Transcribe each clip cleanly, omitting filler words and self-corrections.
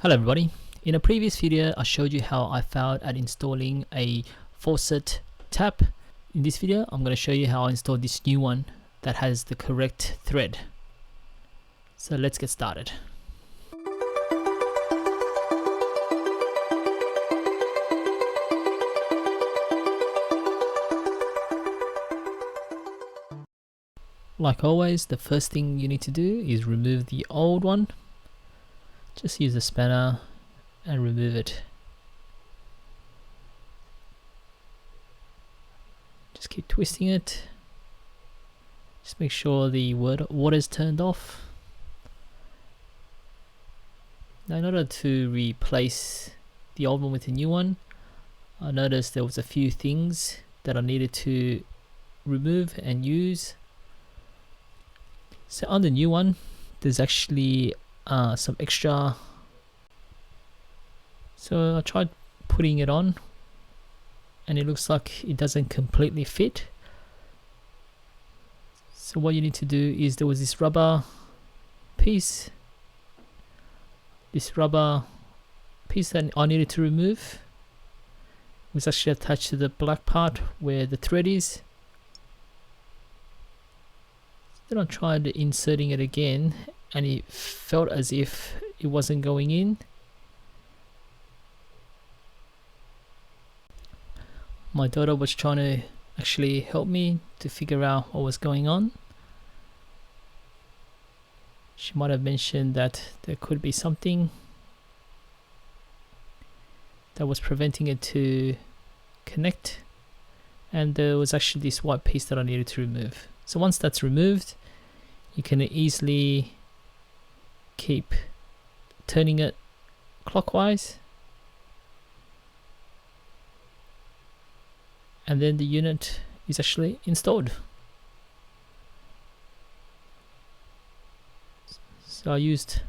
Hello everybody, in a previous video I showed you how I failed at installing a faucet tap. In this video I'm going to show you how I installed this new one that has the correct thread. So let's get started. Like always, the first thing you need to do is remove the old one. Just use a spanner and remove it. Just keep twisting it. Just make sure the water is turned off. Now, in order to replace the old one with the new one, I noticed there was a few things that I needed to remove and use. So on the new one, there's actually some extra. So I tried putting it on and it looks like it doesn't completely fit. So what you need to do is, there was this rubber piece that I needed to remove. It was actually attached to the black part where the thread is. Then I tried inserting it again and it felt as if it wasn't going in. My daughter was trying to actually help me to figure out what was going on. She might have mentioned that there could be something that was preventing it to connect, and there was actually this white piece that I needed to remove. So once that's removed, you can easily keep turning it clockwise, and then the unit is actually installed. So I used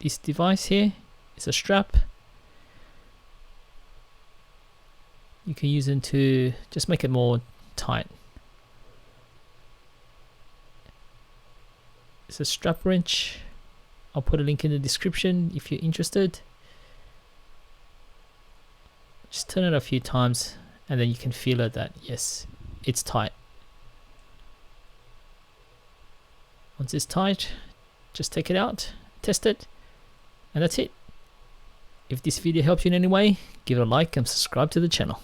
this device here. It's a strap. You can use it to just make it more tight. It's a strap wrench. I'll put a link in the description if you're interested. Just turn it a few times and then you can feel it that yes, it's tight. Once it's tight, just take it out, test it, and that's it. If this video helped you in any way, give it a like and subscribe to the channel.